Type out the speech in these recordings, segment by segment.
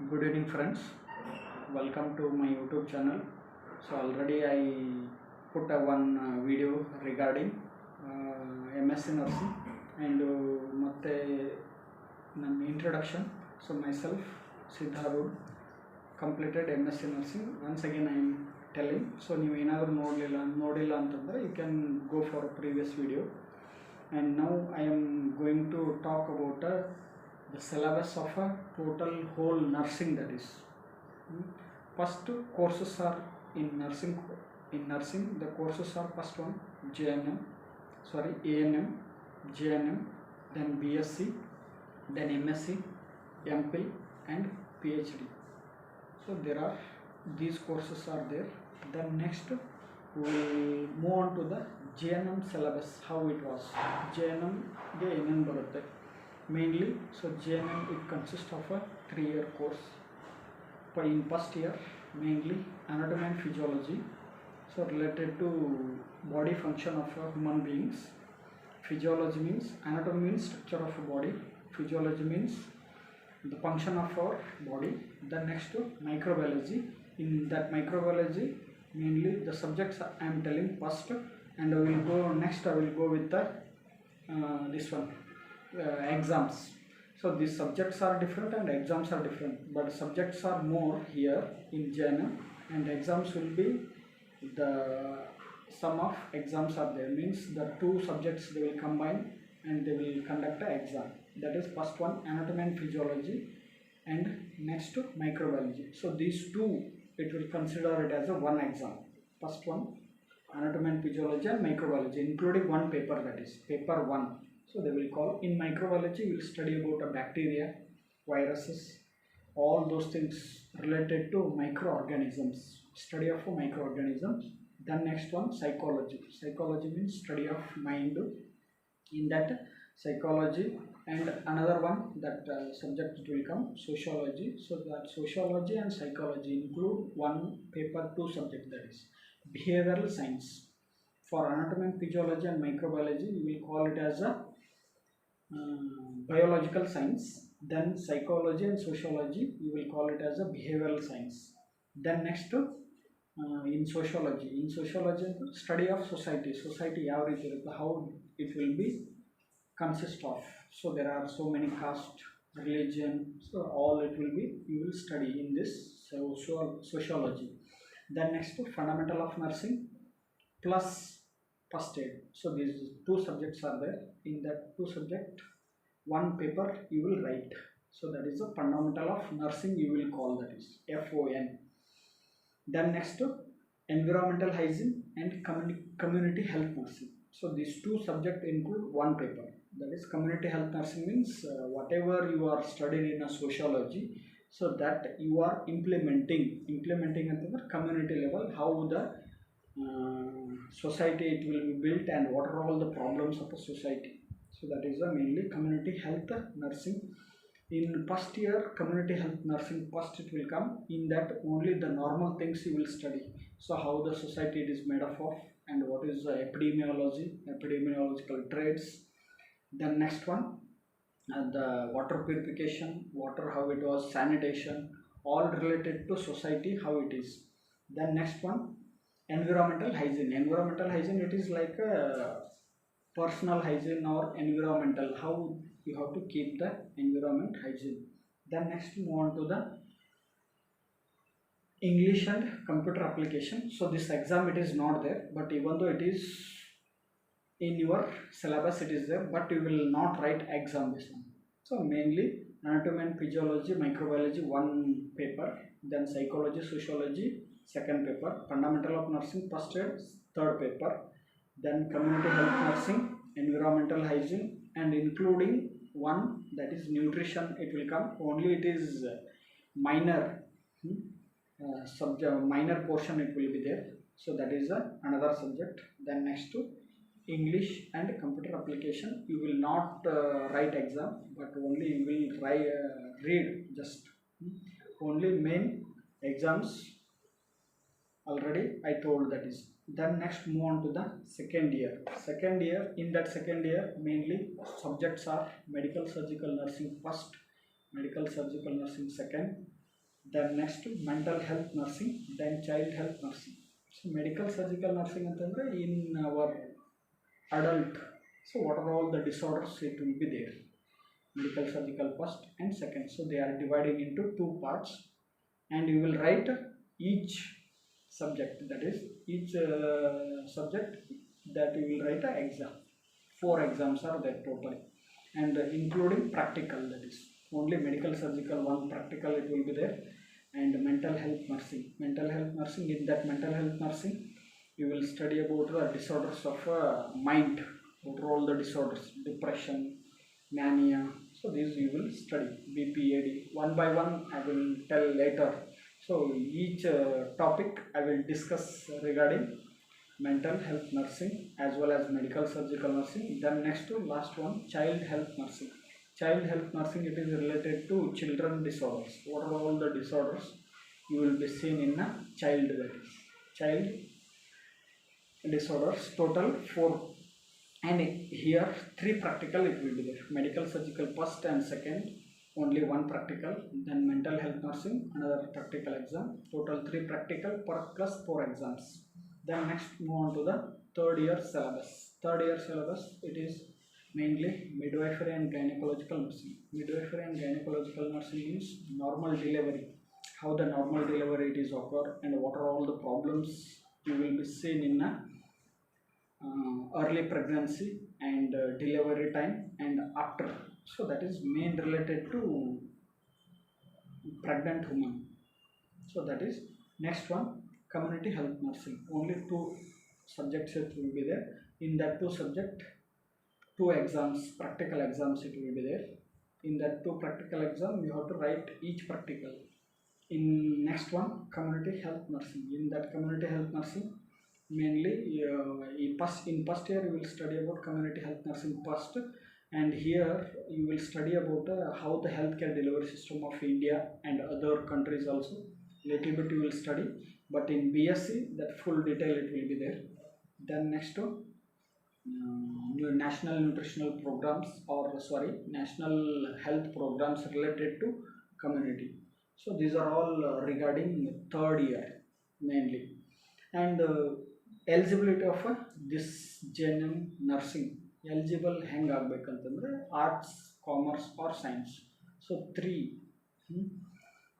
Good evening friends, welcome to my YouTube channel. So already I put one video regarding MSc nursing and matte ನನ್ನ introduction. So myself Siddharud completed MSc nursing. Once again I am telling, so ನೀವು ಏನಾದರೂ ನೋಡಿಲ್ಲ ಅಂತಂದರೆ you can go for a previous video. And now I am going to talk about the syllabus of a total whole nursing, that is first courses are in nursing. The courses are first one ANM, JNM, then BSc, then MSc, MPhil and PhD. So there are these courses are there. Then next we will move on to the JNM syllabus, how it was. JNM ge enen barutte mainly. So JNM, it consists of a 3-year course. In first year mainly anatomy and physiology, so related to body function of human beings. Physiology means, anatomy means structure of a body, physiology means the function of our body. Then next to microbiology. In that microbiology mainly the subjects I am telling first, and I will go next. I will go with the this one exams. So these subjects are different and exams are different, but subjects are more here in JNM, and exams will be the sum of exams are there, means the two subjects they will combine and they will conduct an exam. That is first one anatomy and physiology, and next to microbiology. So these two, it will consider it as a one exam. First one anatomy and physiology and microbiology, including one paper, that is paper 1. So they will call, in microbiology we will study about a bacteria, viruses, all those things related to microorganisms, study of microorganisms. Then next one psychology. Psychology means study of mind, in that psychology. And another one that subject will come sociology. So that sociology and psychology include one paper 2 subject, that is behavioral science. For anatomy and physiology and microbiology we will call it as a biological science. Then psychology and sociology we will call it as a behavioral science. Then next in sociology study of society how it will be consist of. So there are so many caste, religion, so all it will be you will study in this sociology. Then next fundamental of nursing plus first aid. So these two subjects are there. In that two subject one paper you will write. So that is the fundamental of nursing, you will call, that is FON. Then next environmental hygiene and community health nursing. So these two subjects include one paper, that is community health nursing. Means whatever you are studying in a sociology, so that you are implementing at the community level, how the society it will be built and what are all the problems of a society. So that is mainly community health nursing. In first year community health nursing, first it will come. In that only the normal things you will study. So how the society it is made up of, and what is the epidemiological traits. Then next one the water purification, water how it was, sanitation, all related to society how it is. Then next one environmental hygiene. It is like a personal hygiene or environmental, how you have to keep the environment hygiene. Then next move on to the English and computer application. So this exam it is not there, but even though it is in your syllabus it is there, but you will not write exam this one. So mainly anatomy and physiology, microbiology one paper, then psychology, sociology second paper, fundamental of nursing first aid third paper, then community health nursing, environmental hygiene, and including one, that is nutrition, it will come. Only it is minor subject, minor portion it will be there. So that is another subject. Then next to English and computer application, you will not write exam, but only you will read just only main exams already I told, that is. Then next move on to the second year. In that second year mainly subjects are medical surgical nursing first, medical surgical nursing second, then next mental health nursing, then child health nursing. So medical surgical nursing antandre in our adult, so what are all the disorders it will be there. Medical surgical first and second, so they are dividing into two parts, and you will write each subject, that is each subject that you will write an exam. 4 exams are there totally, and including practical, that is only medical surgical one practical it will be there. And mental health nursing, in that mental health nursing you will study about the disorders of mind, what are all the disorders, depression, mania, so these you will study. BPAD one by one I will tell later, so each topic I will discuss regarding mental health nursing as well as medical surgical nursing. Then next to last one, child health nursing. Child health nursing, it is related to children disorders. What are all the disorders you will be seen in a child, that is child disorders, total 4, and here 3 practical it will be there. Medical surgical first and second, only 1 practical. Then mental health nursing, another practical exam, total 3 practical per plus 4 exams. Then next move on to the third year syllabus. Third year syllabus, it is mainly midwifery and gynecological nursing. Midwifery and gynecological nursing means normal delivery, how the normal delivery it is occur, and what are all the problems you will be seen in a early pregnancy and delivery time and after. So that is main related to pregnant woman. So that is next one, community health nursing. Only 2 subjects it will be there. In that 2 subject, 2 exams, practical exams it will be there. In that 2 practical exam you have to write each practical. In next one, community health nursing. In that community health nursing, mainly in first year you will study about community health nursing first, and here you will study about how the healthcare delivery system of India and other countries also little bit you will study, but in BSc that full detail it will be there. Then next to national nutritional programs, or sorry, national health programs related to community. So these are all regarding third year mainly. And eligibility of this Gnm nursing, eligible hang agbekantanದ್ರೆ arts, commerce or science. So 3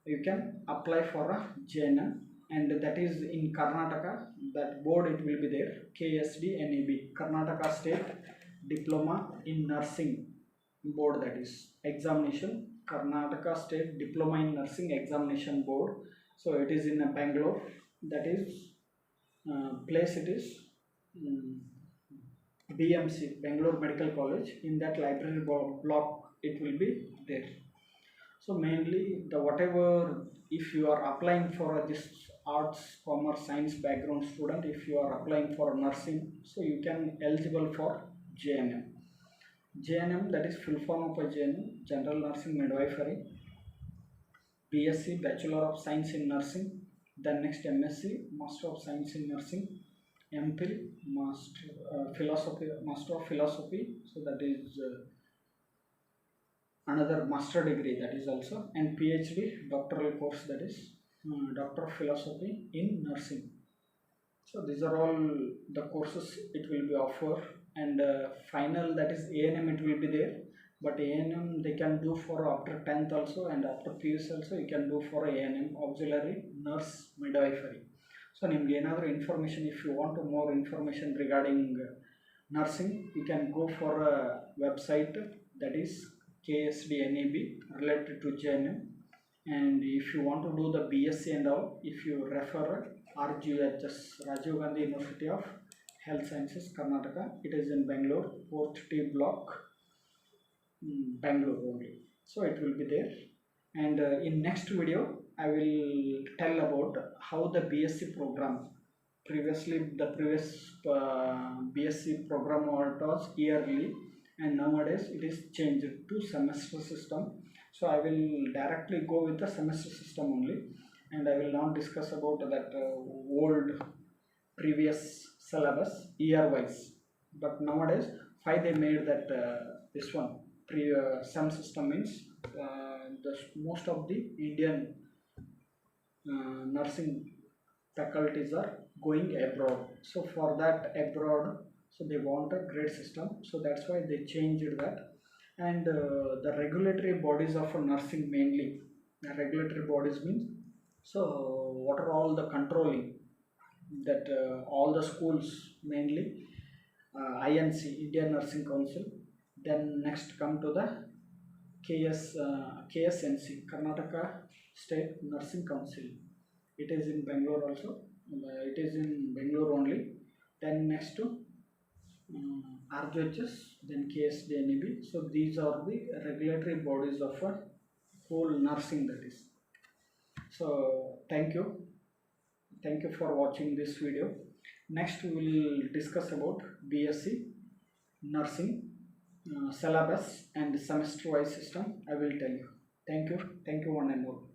you can apply for a Gnm, and that is in Karnataka. That board it will be there, KSDNEB, Karnataka State Diploma in Nursing Board, that is examination, Karnataka State Diploma in Nursing Examination Board. So it is in Bangalore, that is place it is BMC, Bangalore Medical College. In that library block it will be there. So mainly the whatever, if you are applying for this arts, commerce, science background student, if you are applying for nursing, so you can eligible for Gnm. Gnm, that is full form of a Gnm, General Nursing Midwifery. BSc, Bachelor of Science in Nursing. Then next MSc, Master of Science in Nursing. MPhil, Master of Philosophy. So that is another master degree, that is also, and PhD doctoral course, that is Doctor of Philosophy in Nursing. So these are all the courses it will be offered. And final, that is ANM it will be there, but ANM they can do for after 10th also, and after PUC also you can do for ANM, auxiliary nurse midwifery. So nimge enadru information, if you want more information regarding nursing, you can go for a website, that is KSDNEB related to Gnm. And if you want to do the BSc and all, if you refer RGHS, Rajiv Gandhi University of Health Sciences, Karnataka, it is in Bangalore, 4th T block, Bangalore only. So it will be there. And in next video I will tell about how the BSc program, previously the previous BSc program was yearly, and nowadays it is changed to semester system. So I will directly go with the semester system only, and I will not discuss about that old previous syllabus year wise. But nowadays why they made that this one sem system means most of the Indian nursing faculties are going abroad. So for that abroad, so they want a grade system, so that's why they changed that. And the regulatory bodies of nursing, mainly regulatory bodies means, so what are all the controlling that all the schools, mainly INC, Indian Nursing Council. Then next come to the KSNC, Karnataka State Nursing Council. It is in Bangalore also. It is in Bangalore only. Then next to RGHS, then KSDNEB. So these are the regulatory bodies of a whole nursing, that is. So thank you for watching this video. Next we will discuss about BSc nursing syllabus and semester wise system. I will tell you. Thank you one and all.